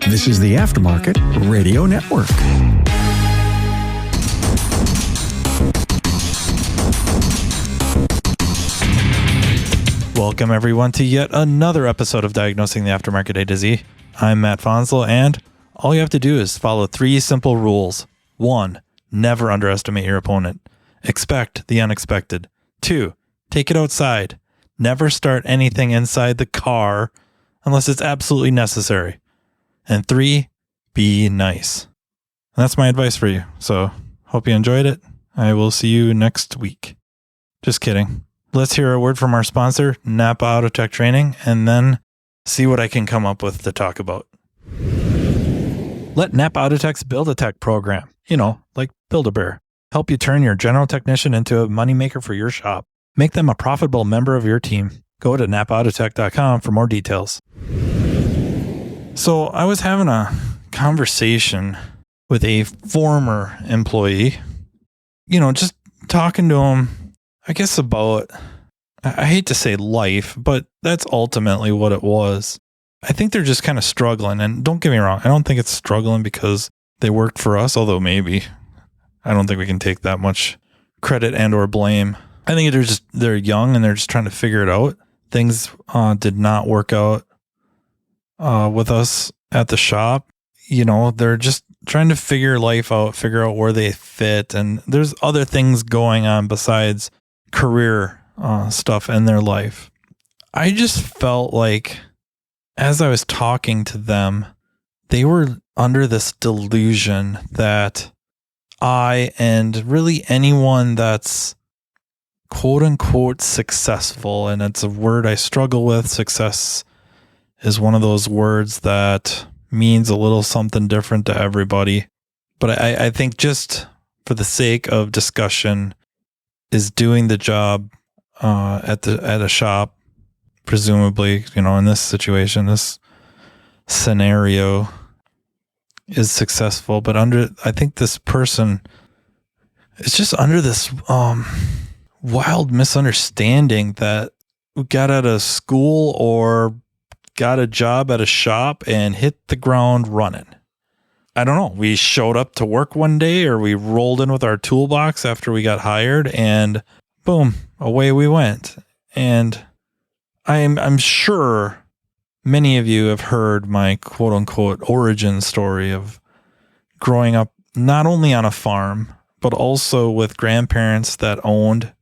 This is the Aftermarket Radio Network. Welcome, everyone, to yet another episode of Diagnosing the Aftermarket A to Z. I'm Matt Fanslow, and all you have to do is follow 3 simple rules. 1, never underestimate your opponent. Expect the unexpected. 2, take it outside. Never start anything inside the car unless it's absolutely necessary. And 3, be nice. And that's my advice for you. So, hope you enjoyed it. I will see you next week. Just kidding. Let's hear a word from our sponsor, Napa Autotech Training, and then see what I can come up with to talk about. Let Napa Autotech's Build-A-Tech program, like Build-A-Bear, help you turn your general technician into a moneymaker for your shop. Make them a profitable member of your team. Go to NapaAutotech.com for more details. So I was having a conversation with a former employee, just talking to him, I guess about, I hate to say life, but that's ultimately what it was. I think they're just kind of struggling. And don't get me wrong, I don't think it's struggling because they worked for us, although maybe. I don't think we can take that much credit and or blame. I think they're young and they're just trying to figure it out. Things did not work out with us at the shop. They're just trying to figure life out, figure out where they fit. And there's other things going on besides career stuff in their life. I just felt like as I was talking to them, they were under this delusion that I and really anyone that's quote unquote successful, and it's a word I struggle with. Success is one of those words that means a little something different to everybody. But I think just for the sake of discussion, is doing the job at a shop, presumably, in this situation, this scenario is successful. But I think this person is just under this wild misunderstanding that we got out of school or got a job at a shop and hit the ground running. I don't know. We showed up to work one day or we rolled in with our toolbox after we got hired and boom, away we went. And I'm sure many of you have heard my quote unquote origin story of growing up not only on a farm, but also with grandparents that owned,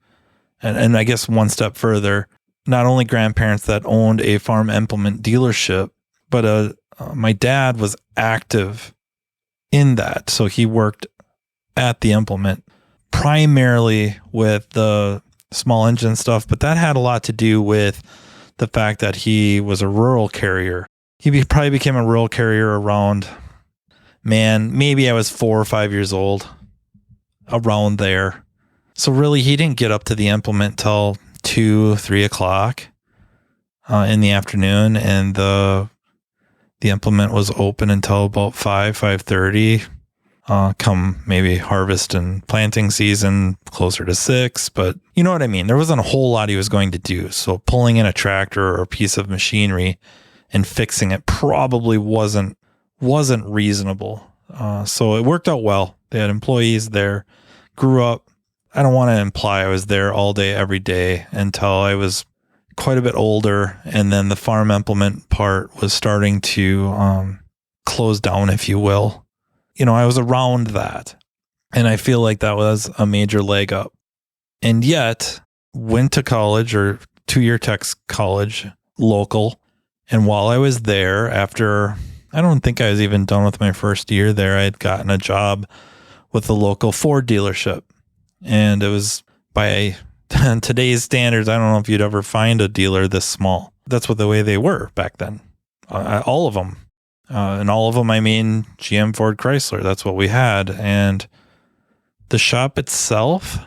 and I guess one step further, not only grandparents that owned a farm implement dealership, but my dad was active in that. So he worked at the implement primarily with the small engine stuff, but that had a lot to do with the fact that he was a rural carrier. He probably became a rural carrier around, maybe I was 4 or 5 years old, around there. So really, he didn't get up to the implement till 2-3 o'clock in the afternoon, and the implement was open until about 5:30. Come maybe harvest and planting season, closer to 6. But you know what I mean? There wasn't a whole lot he was going to do. So pulling in a tractor or a piece of machinery and fixing it probably wasn't reasonable. So it worked out well. They had employees there. Grew up. I don't want to imply I was there all day, every day until I was quite a bit older. And then the farm implement part was starting to close down, if you will. I was around that. And I feel like that was a major leg up. And yet, went to college or 2-year tech college, local. And while I was there, after, I don't think I was even done with my first year there, I had gotten a job with the local Ford dealership. And it was by today's standards, I don't know if you'd ever find a dealer this small. That's what the way they were back then. All of them. And all of them, I mean, GM, Ford, Chrysler. That's what we had. And the shop itself,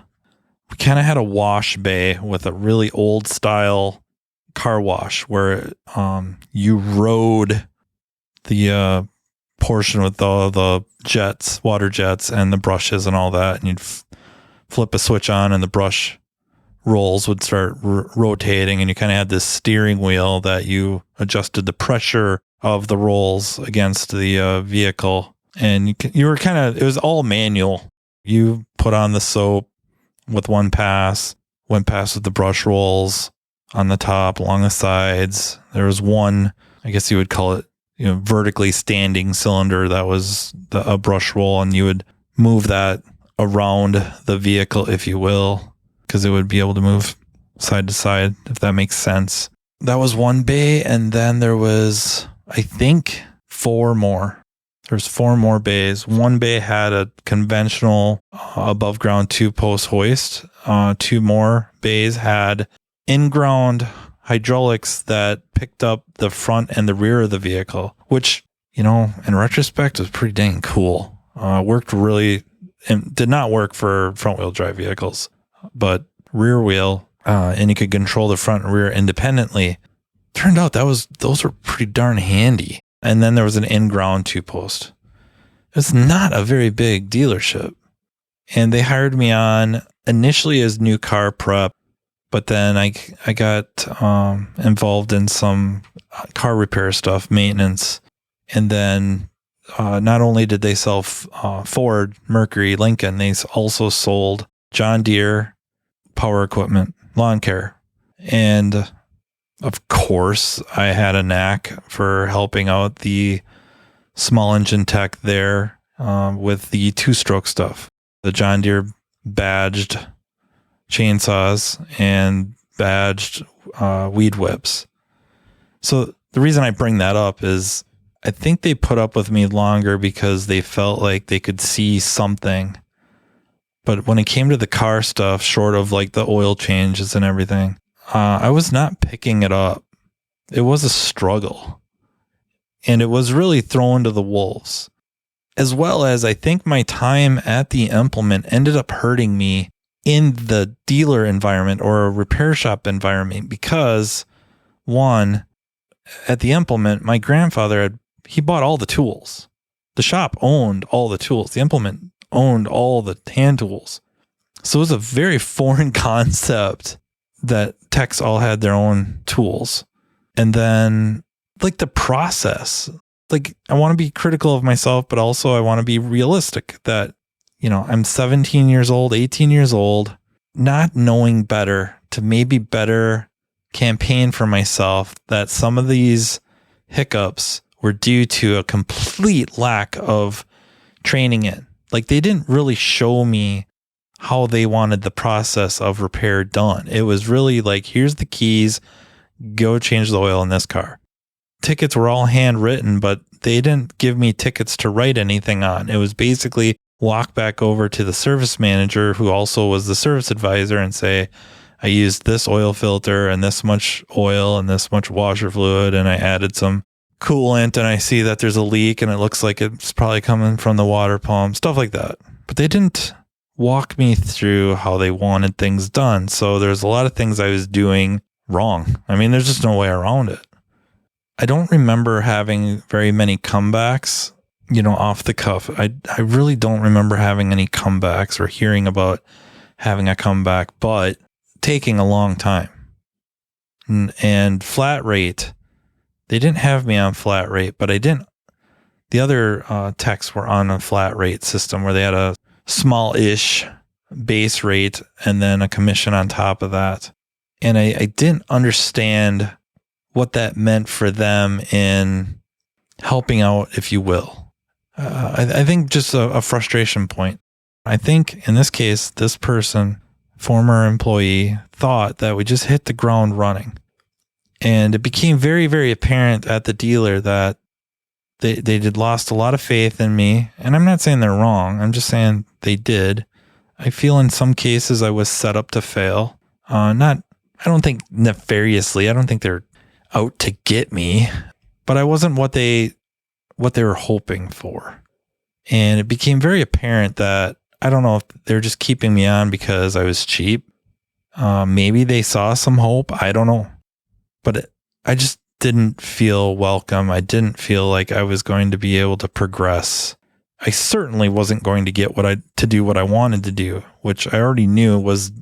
we kind of had a wash bay with a really old style car wash where you rode the portion with all the jets, water jets, and the brushes and all that. And you'd flip a switch on and the brush rolls would start rotating, and you kind of had this steering wheel that you adjusted the pressure of the rolls against the vehicle. And you were it was all manual. You put on the soap with one pass, went past with the brush rolls on the top, along the sides. There was one, I guess you would call it, vertically standing cylinder that was a brush roll, and you would move that around the vehicle, if you will, because it would be able to move side to side, if that makes sense. That was one bay, and then there was, I think, 4 more. There's 4 more bays. One bay had a conventional above ground 2-post hoist. 2 more bays had in-ground hydraulics that picked up the front and the rear of the vehicle, which, in retrospect was pretty dang cool. Worked really, and did not work for front wheel drive vehicles, but rear wheel, and you could control the front and rear independently. Turned out those were pretty darn handy. And then there was an in-ground 2-post. It's not a very big dealership. And they hired me on initially as new car prep, but then I got involved in some car repair stuff, maintenance. And then not only did they sell Ford, Mercury, Lincoln, they also sold John Deere, power equipment, lawn care. And of course, I had a knack for helping out the small engine tech there with the 2-stroke stuff. The John Deere badged chainsaws and badged weed whips. So the reason I bring that up is I think they put up with me longer because they felt like they could see something. But when it came to the car stuff, short of like the oil changes and everything, I was not picking it up. It was a struggle. And it was really thrown to the wolves. As well as I think my time at the implement ended up hurting me in the dealer environment or a repair shop environment because, one, at the implement, my grandfather he bought all the tools. The shop owned all the tools. The implement owned all the hand tools. So it was a very foreign concept that techs all had their own tools. And then like the process, like I want to be critical of myself, but also I want to be realistic that, I'm 17 years old, 18 years old, not knowing better to maybe better campaign for myself that some of these hiccups were due to a complete lack of training in. Like they didn't really show me how they wanted the process of repair done. It was really like, here's the keys, go change the oil in this car. Tickets were all handwritten, but they didn't give me tickets to write anything on. It was basically walk back over to the service manager, who also was the service advisor, and say, I used this oil filter and this much oil and this much washer fluid, and I added some coolant, and I see that there's a leak and it looks like it's probably coming from the water pump, stuff like that. But they didn't walk me through how they wanted things done. So there's a lot of things I was doing wrong. I mean, there's just no way around it. I don't remember having very many comebacks, off the cuff. I really don't remember having any comebacks or hearing about having a comeback, but taking a long time. And flat rate, they didn't have me on flat rate, but the other techs were on a flat rate system where they had a small-ish base rate and then a commission on top of that. And I didn't understand what that meant for them in helping out, if you will. I think just a frustration point. I think in this case, this person, former employee, thought that we just hit the ground running. And it became very, very apparent at the dealer that they did lost a lot of faith in me. And I'm not saying they're wrong. I'm just saying they did. I feel in some cases I was set up to fail. I don't think nefariously. I don't think they're out to get me, but I wasn't what they were hoping for. And it became very apparent that I don't know if they're just keeping me on because I was cheap. Maybe they saw some hope. I don't know. But I just didn't feel welcome. I didn't feel like I was going to be able to progress. I certainly wasn't going to get to do what I wanted to do, which I already knew was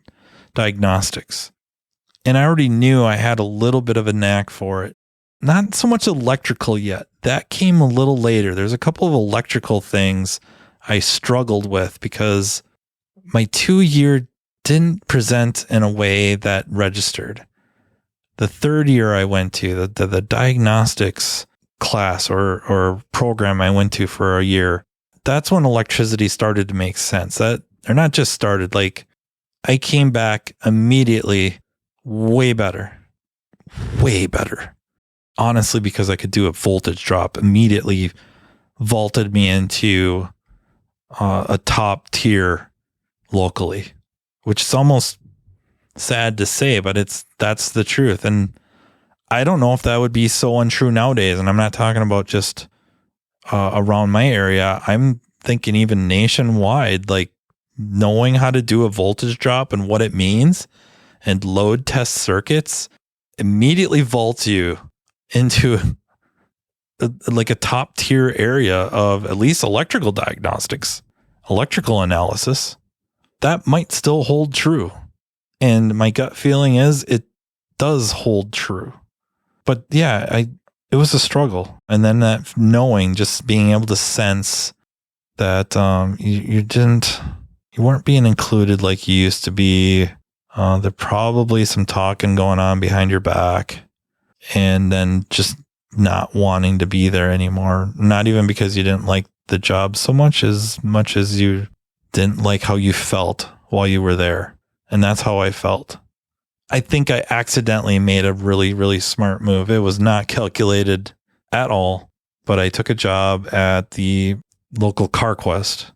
diagnostics. And I already knew I had a little bit of a knack for it. Not so much electrical yet. That came a little later. There's a couple of electrical things I struggled with because my 2-year didn't present in a way that registered. The 3rd year I went to, the diagnostics class or program I went to for a year, that's when electricity started to make sense. Or not just started, like I came back immediately way better. Honestly, because I could do a voltage drop, immediately vaulted me into a top tier locally, which is almost sad to say, but that's the truth. And I don't know if that would be so untrue nowadays. And I'm not talking about just around my area. I'm thinking even nationwide, like knowing how to do a voltage drop and what it means and load test circuits immediately vaults you into like a top tier area of at least electrical diagnostics, electrical analysis. That might still hold true. And my gut feeling is it does hold true. But yeah, it was a struggle. And then that knowing, just being able to sense that you weren't being included like you used to be. There probably some talking going on behind your back, and then just not wanting to be there anymore. Not even because you didn't like the job so much as you didn't like how you felt while you were there. And that's how I felt. I think I accidentally made a really, really smart move. It was not calculated at all, but I took a job at the local CarQuest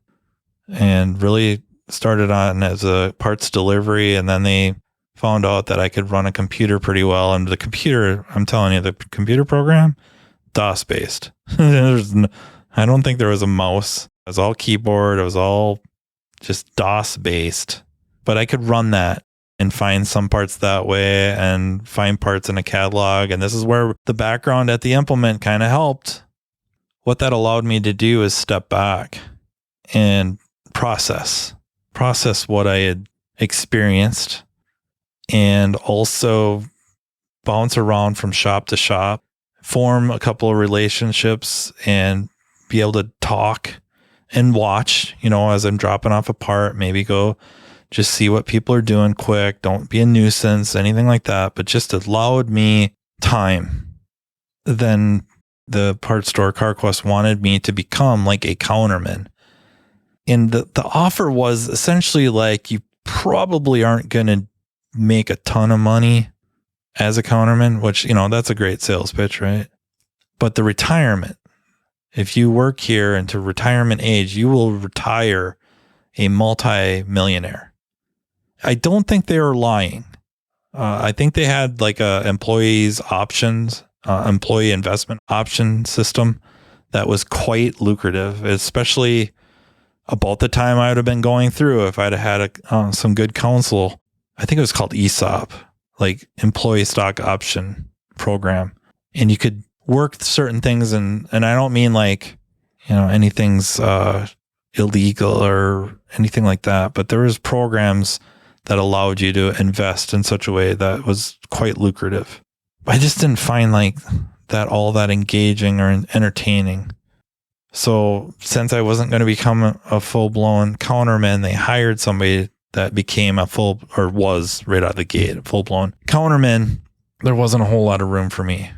and really started on as a parts delivery. And then they found out that I could run a computer pretty well. And the computer, I'm telling you, the computer program, DOS based. I don't think there was a mouse. It was all keyboard. It was all just DOS based. But I could run that and find some parts that way and find parts in a catalog. And this is where the background at the implement kind of helped. What that allowed me to do is step back and process what I had experienced, and also bounce around from shop to shop, form a couple of relationships, and be able to talk and watch, as I'm dropping off a part, maybe go just see what people are doing quick. Don't be a nuisance, anything like that, but just allowed me time. Then the parts store CarQuest wanted me to become like a counterman. And the offer was essentially like, you probably aren't going to make a ton of money as a counterman, which, that's a great sales pitch, right? But the retirement, if you work here into retirement age, you will retire a multi-millionaire. I don't think they were lying. I think they had like a employee investment option system that was quite lucrative, especially about the time I would have been going through if I'd have had some good counsel. I think it was called ESOP, like employee stock option program. And you could work certain things. And I don't mean like, anything's illegal or anything like that, but there was programs that allowed you to invest in such a way that was quite lucrative. I just didn't find like that all that engaging or entertaining. So since I wasn't going to become a full-blown counterman, they hired somebody that became was right out of the gate, a full-blown counterman. There wasn't a whole lot of room for me.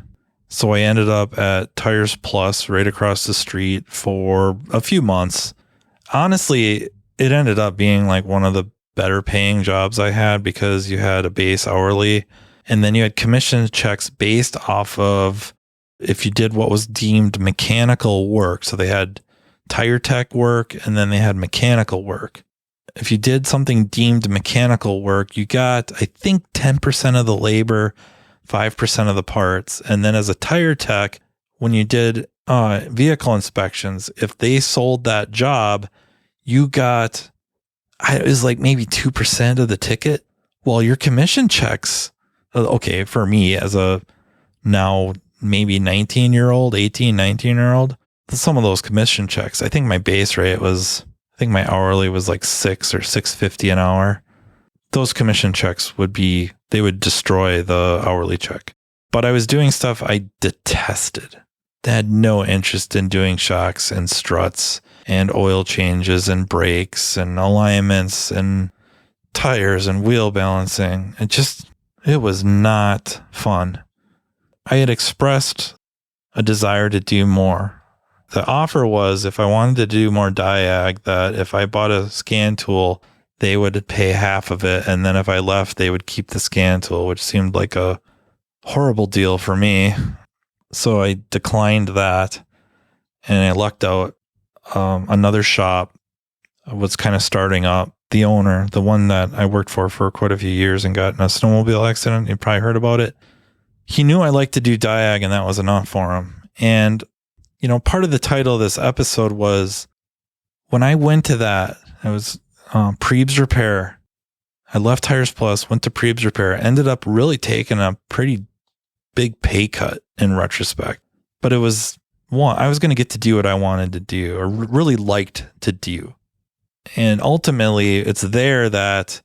So I ended up at Tires Plus right across the street for a few months. Honestly, it ended up being like one of the better paying jobs I had, because you had a base hourly and then you had commission checks based off of if you did what was deemed mechanical work. So they had tire tech work and then they had mechanical work. If you did something deemed mechanical work, you got, I think, 10% of the labor, 5% of the parts. And then as a tire tech, when you did vehicle inspections, if they sold that job, you got, it was like maybe 2% of the ticket. Well, your commission checks, okay, for me as a now maybe 19-year-old, 18, 19-year-old, some of those commission checks, I think my base rate was, I think my hourly was like $6 or $6.50 an hour. those commission checks would destroy the hourly check. But I was doing stuff I detested. I had no interest in doing shocks and struts and oil changes and brakes and alignments and tires and wheel balancing. It was not fun. I had expressed a desire to do more. The offer was if I wanted to do more diag, that if I bought a scan tool, they would pay half of it. And then if I left, they would keep the scan tool, which seemed like a horrible deal for me. So I declined that and I lucked out. Another shop was kind of starting up. The owner, the one that I worked for quite a few years and got in a snowmobile accident, you probably heard about it. He knew I liked to do diag and that was enough for him. And, part of the title of this episode was when I went to that, it was Prebes Repair. I left Tires Plus, went to Prebes Repair, ended up really taking a pretty big pay cut in retrospect. But it was I was going to get to do what I wanted to do or really liked to do. And ultimately, it's there that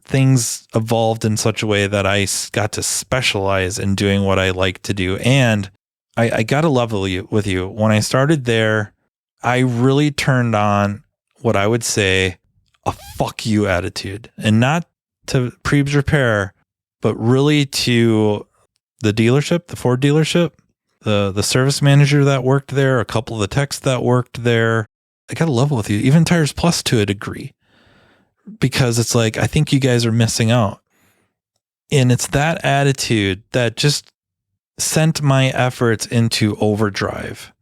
things evolved in such a way that I got to specialize in doing what I like to do. And I got to level with you. When I started there, I really turned on what I would say a fuck you attitude. And not to Prebes Repair, but really to the dealership, the Ford dealership, the service manager that worked there, a couple of the techs that worked there. I got to level with you, even Tires Plus to a degree, because it's like, I think you guys are missing out. And it's that attitude that just sent my efforts into overdrive.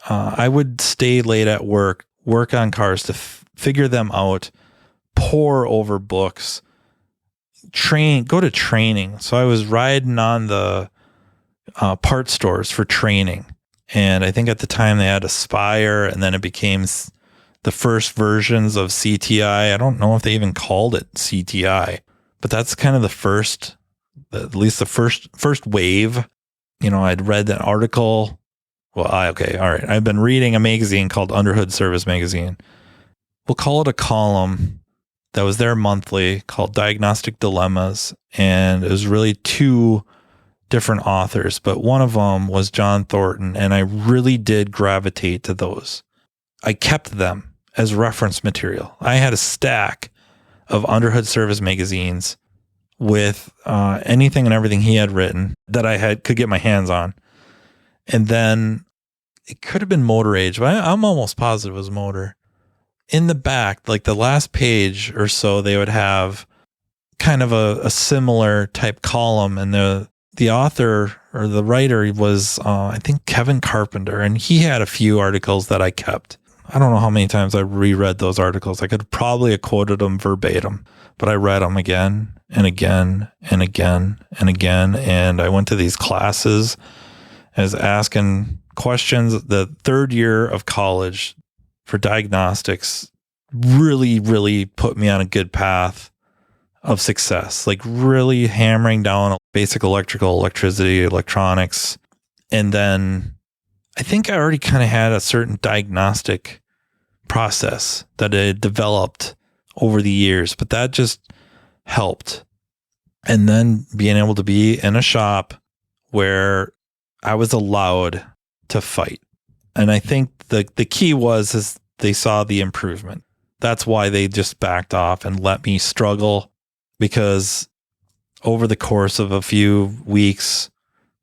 I would stay late at work on cars to figure them out, pore over books, go to training. So I was riding on the part stores for training. And I think at the time they had Aspire, and then it became the first versions of CTI. I don't know if they even called it CTI, but that's kind of at least the first wave. I'd read an article. Well, all right. I've been reading a magazine called Underhood Service Magazine. We'll call it a column that was there monthly called Diagnostic Dilemmas. And it was really two different authors, but one of them was John Thornton, and I really did gravitate to those. I kept them as reference material. I had a stack of Underhood Service magazines with anything and everything he had written that I could get my hands on. And then it could have been Motor Age, but I'm almost positive it was Motor. In the back, like the last page or so, they would have kind of a similar type column, and the author or the writer was, I think, Kevin Carpenter, and he had a few articles that I kept. I don't know how many times I reread those articles. I could probably have quoted them verbatim, but I read them again and again and again and again. And I went to these classes, I was asking questions. The third year of college for diagnostics really, really put me on a good path of success, like really hammering down basic electrical, electricity, electronics. And then I think I already kind of had a certain diagnostic process that I had developed over the years, but that just helped. And then being able to be in a shop where I was allowed to fight. And I think the key is they saw the improvement. That's why they just backed off and let me struggle, because over the course of a few weeks,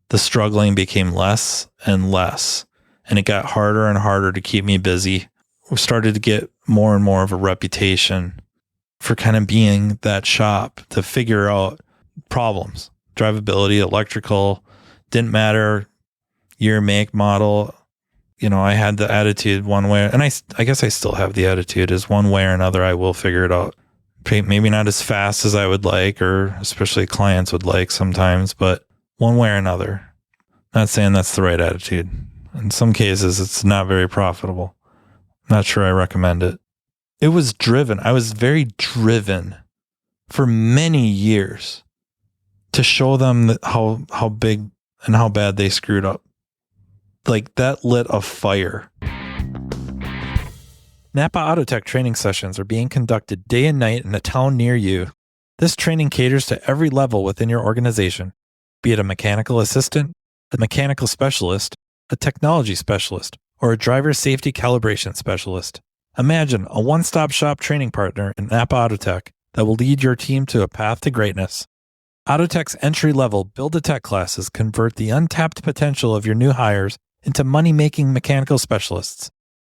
the struggling became less and less, and it got harder and harder to keep me busy. We started to get more and more of a reputation for kind of being that shop to figure out problems, drivability, electrical, didn't matter, year, make, model. I had the attitude one way, and I guess I still have the attitude, is one way or another, I will figure it out. Maybe not as fast as I would like, or especially clients would like sometimes, but one way or another. Not saying that's the right attitude. In some cases, it's not very profitable. Not sure I recommend it. It was driven. I was very driven for many years to show them how big and how bad they screwed up. Like, that lit a fire. Napa Autotech training sessions are being conducted day and night in a town near you. This training caters to every level within your organization, be it a mechanical assistant, a mechanical specialist, a technology specialist, or a driver safety calibration specialist. Imagine a one-stop shop training partner in Napa Autotech that will lead your team to a path to greatness. Autotech's entry-level Build-A-Tech classes convert the untapped potential of your new hires into money-making mechanical specialists.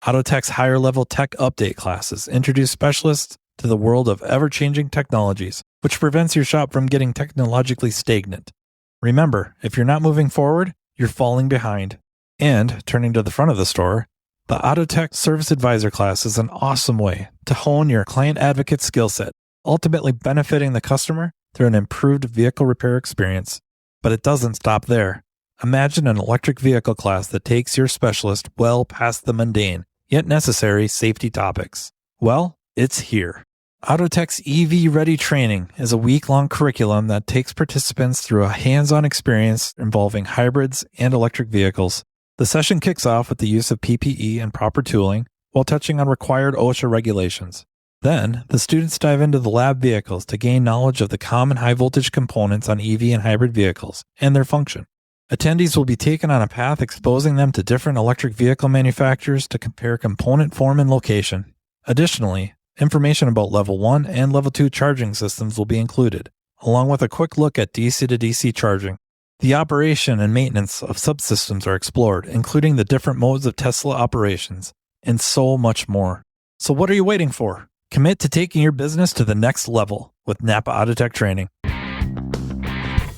Autotech's higher-level tech update classes introduce specialists to the world of ever-changing technologies, which prevents your shop from getting technologically stagnant. Remember, if you're not moving forward, you're falling behind. And, turning to the front of the store, the Autotech Service Advisor class is an awesome way to hone your client advocate skill set, ultimately benefiting the customer through an improved vehicle repair experience. But it doesn't stop there. Imagine an electric vehicle class that takes your specialist well past the mundane, yet necessary safety topics. Well, it's here. Autotech's EV Ready training is a week-long curriculum that takes participants through a hands-on experience involving hybrids and electric vehicles. The session kicks off with the use of PPE and proper tooling while touching on required OSHA regulations. Then, the students dive into the lab vehicles to gain knowledge of the common high-voltage components on EV and hybrid vehicles and their function. Attendees will be taken on a path exposing them to different electric vehicle manufacturers to compare component form and location. Additionally, information about Level 1 and Level 2 charging systems will be included, along with a quick look at DC to DC charging. The operation and maintenance of subsystems are explored, including the different modes of Tesla operations, and so much more. So what are you waiting for? Commit to taking your business to the next level with Napa Autotech Training. I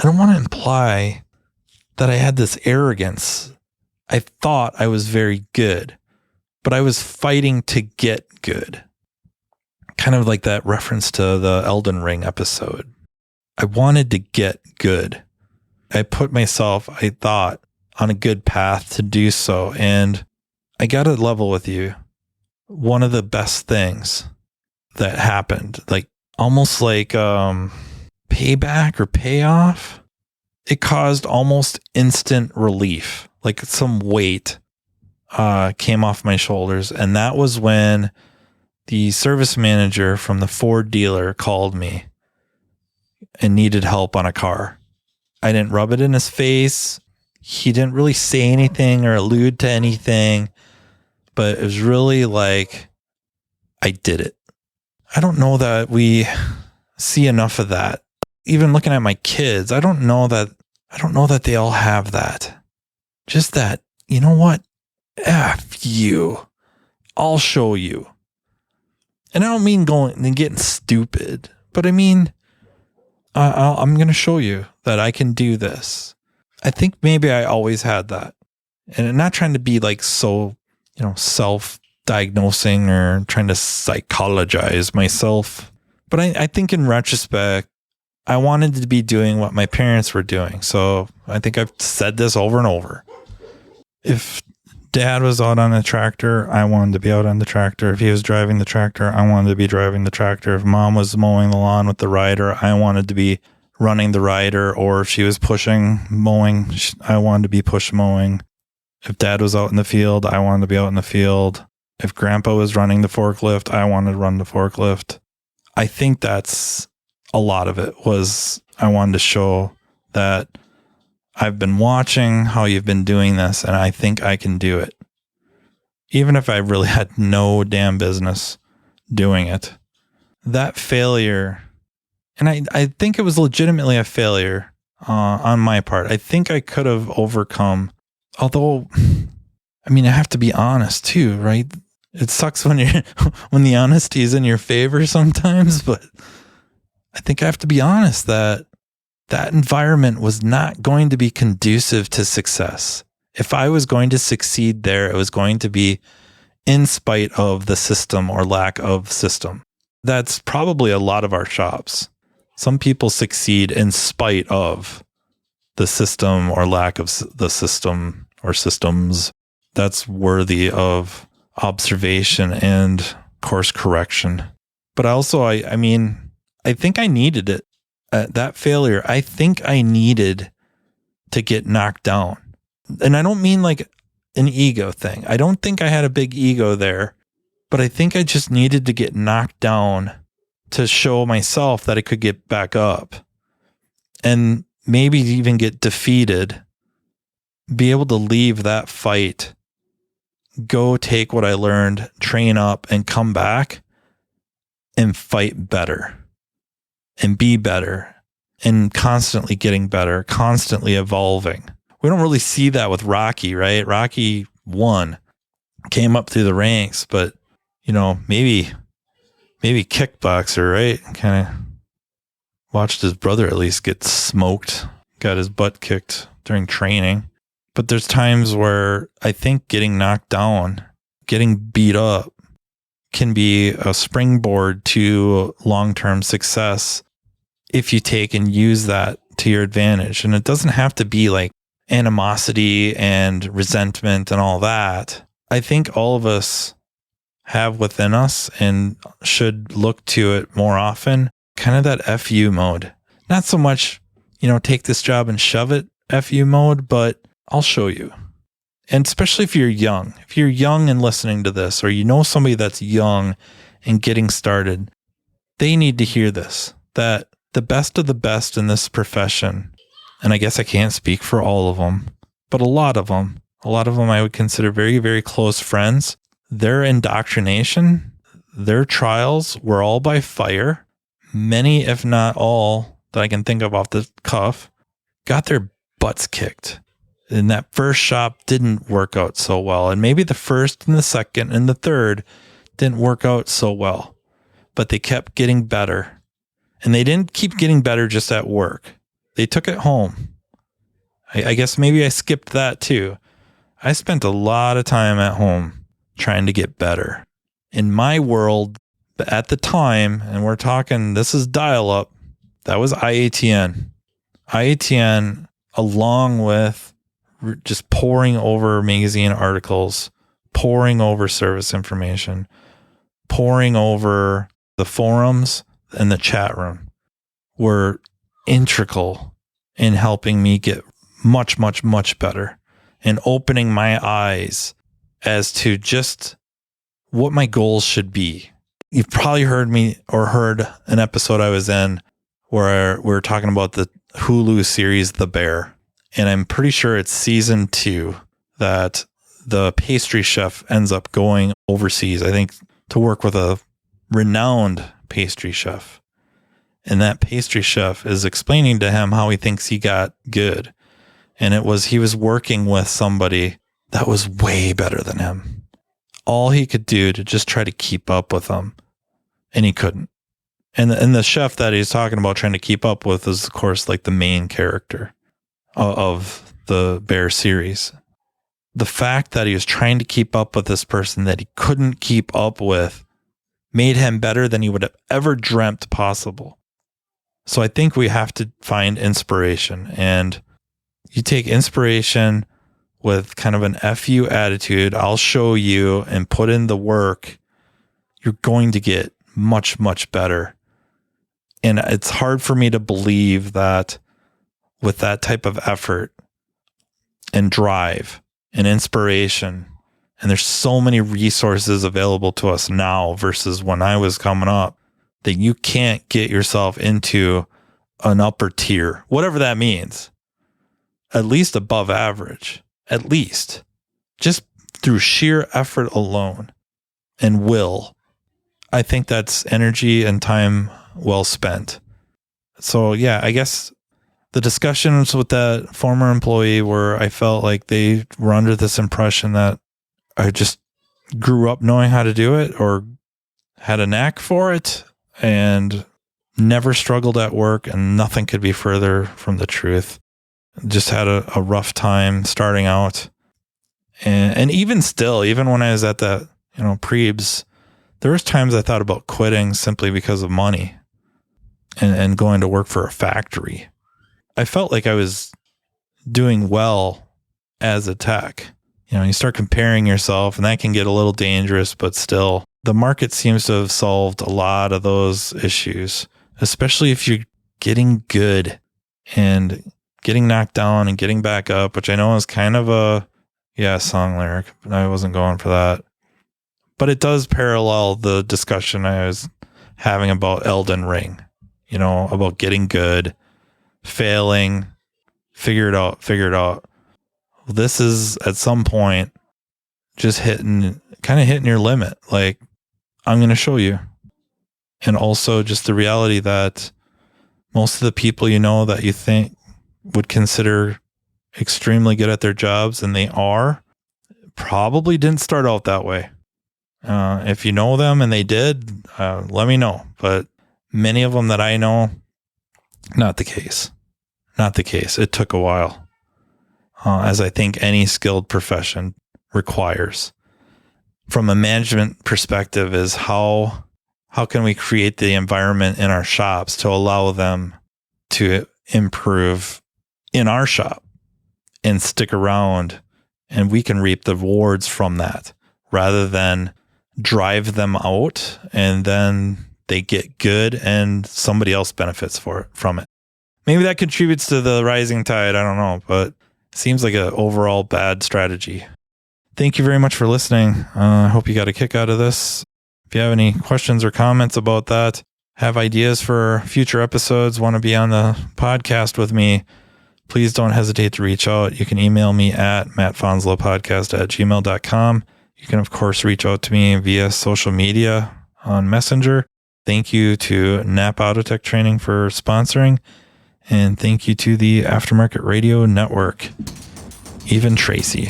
don't want to imply that I had this arrogance. I thought I was very good, but I was fighting to get good. Kind of like that reference to the Elden Ring episode. I wanted to get good. I put myself, I thought, on a good path to do so. And I got to level with you. One of the best things that happened, like almost like payback or payoff, it caused almost instant relief. Like some weight came off my shoulders. And that was when the service manager from the Ford dealer called me and needed help on a car. I didn't rub it in his face. He didn't really say anything or allude to anything, but it was really like, I did it. I don't know that we see enough of that. Even looking at my kids, I don't know that they all have that. Just that, you know what? F you. I'll show you. And I don't mean going and getting stupid, but I mean, I'm going to show you that I can do this. I think maybe I always had that. And I'm not trying to be like so, self-diagnosing or trying to psychologize myself. But I think in retrospect, I wanted to be doing what my parents were doing. So I think I've said this over and over. If Dad was out on a tractor, I wanted to be out on the tractor. If he was driving the tractor, I wanted to be driving the tractor. If Mom was mowing the lawn with the rider, I wanted to be running the rider. Or if she was mowing, I wanted to be push mowing. If Dad was out in the field, I wanted to be out in the field. If Grandpa was running the forklift, I wanted to run the forklift. I think that's a lot of it was I wanted to show that I've been watching how you've been doing this, and I think I can do it. Even if I really had no damn business doing it. That failure, and I think it was legitimately a failure on my part. I think I could have overcome, although, I have to be honest too, right? It sucks when when the honesty is in your favor sometimes, but I think I have to be honest that environment was not going to be conducive to success. If I was going to succeed there, it was going to be in spite of the system or lack of system. That's probably a lot of our shops. Some people succeed in spite of the system or lack of the system or systems. That's worthy of observation and course correction. But also, I think I needed it. That failure, I think I needed to get knocked down. And I don't mean like an ego thing. I don't think I had a big ego there. But I think I just needed to get knocked down to show myself that I could get back up and maybe even get defeated, be able to leave that fight, go take what I learned, train up, and come back and fight better and be better and constantly getting better, constantly evolving. We don't really see that with Rocky, right? Rocky 1 came up through the ranks, but maybe kickboxer, right? Kind of watched his brother at least get smoked, got his butt kicked during training. But there's times where I think getting knocked down, getting beat up can be a springboard to long-term success if you take and use that to your advantage. And it doesn't have to be like animosity and resentment and all that. I think all of us have within us and should look to it more often, kind of that FU mode. Not so much, take this job and shove it FU mode, but I'll show you. And especially if you're young and listening to this, or somebody that's young and getting started, they need to hear this, that the best of the best in this profession, and I guess I can't speak for all of them, but a lot of them I would consider very, very close friends. Their indoctrination, their trials were all by fire. Many, if not all, that I can think of off the cuff, got their butts kicked. And that first shop didn't work out so well. And maybe the first and the second and the third didn't work out so well. But they kept getting better. And they didn't keep getting better just at work. They took it home. I guess maybe I skipped that too. I spent a lot of time at home trying to get better. In my world, at the time, and we're talking, this is dial-up, that was IATN. IATN, along with just poring over magazine articles, poring over service information, poring over the forums and the chat room, were integral in helping me get much, much, much better and opening my eyes as to just what my goals should be. You've probably heard me or heard an episode I was in where we were talking about the Hulu series, The Bear. And I'm pretty sure it's season 2 that the pastry chef ends up going overseas, I think, to work with a renowned pastry chef. And that pastry chef is explaining to him how he thinks he got good. And he was working with somebody that was way better than him. All he could do to just try to keep up with them, and he couldn't. And the chef that he's talking about trying to keep up with is, of course, like the main character of the Bear series. The fact that he was trying to keep up with this person that he couldn't keep up with made him better than he would have ever dreamt possible. So I think we have to find inspiration, and you take inspiration with kind of an FU attitude. I'll show you, and put in the work. You're going to get much, much better. And it's hard for me to believe that with that type of effort and drive and inspiration, and there's so many resources available to us now versus when I was coming up, that you can't get yourself into an upper tier, whatever that means, at least above average, at least, just through sheer effort alone and will. I think that's energy and time well spent. So yeah, I guess the discussions with that former employee where I felt like they were under this impression that I just grew up knowing how to do it or had a knack for it and never struggled at work, and nothing could be further from the truth. Just had a rough time starting out. And even still, even when I was at that, Prebes, there was times I thought about quitting simply because of money and going to work for a factory. I felt like I was doing well as a tech. You start comparing yourself, and that can get a little dangerous, but still, the market seems to have solved a lot of those issues, especially if you're getting good and getting knocked down and getting back up, which I know is kind of a song lyric, but I wasn't going for that. But it does parallel the discussion I was having about Elden Ring, about getting good, failing, figure it out. This is at some point just hitting your limit. Like, I'm going to show you. And also just the reality that most of the people that you think would consider extremely good at their jobs, and they are, probably didn't start out that way. If you know them and they did, let me know. But many of them that I know, not the case. It took a while, as I think any skilled profession requires. From a management perspective, is how can we create the environment in our shops to allow them to improve in our shop and stick around, and we can reap the rewards from that, rather than drive them out and then they get good and somebody else benefits from it. Maybe that contributes to the rising tide. I don't know, but it seems like an overall bad strategy. Thank you very much for listening. I hope you got a kick out of this. If you have any questions or comments about that, have ideas for future episodes, want to be on the podcast with me, please don't hesitate to reach out. You can email me at mattfanslowpodcast@gmail.com. You can, of course, reach out to me via social media on Messenger. Thank you to Napa Autotech Training for sponsoring. And thank you to the Aftermarket Radio Network, even Tracy.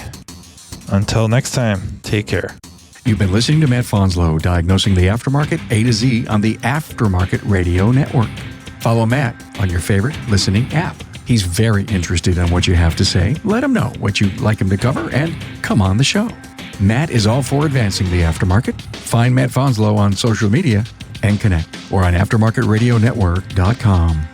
Until next time, take care. You've been listening to Matt Fanslow, diagnosing the aftermarket A to Z on the Aftermarket Radio Network. Follow Matt on your favorite listening app. He's very interested in what you have to say. Let him know what you'd like him to cover and come on the show. Matt is all for advancing the aftermarket. Find Matt Fanslow on social media and connect, or on aftermarketradionetwork.com.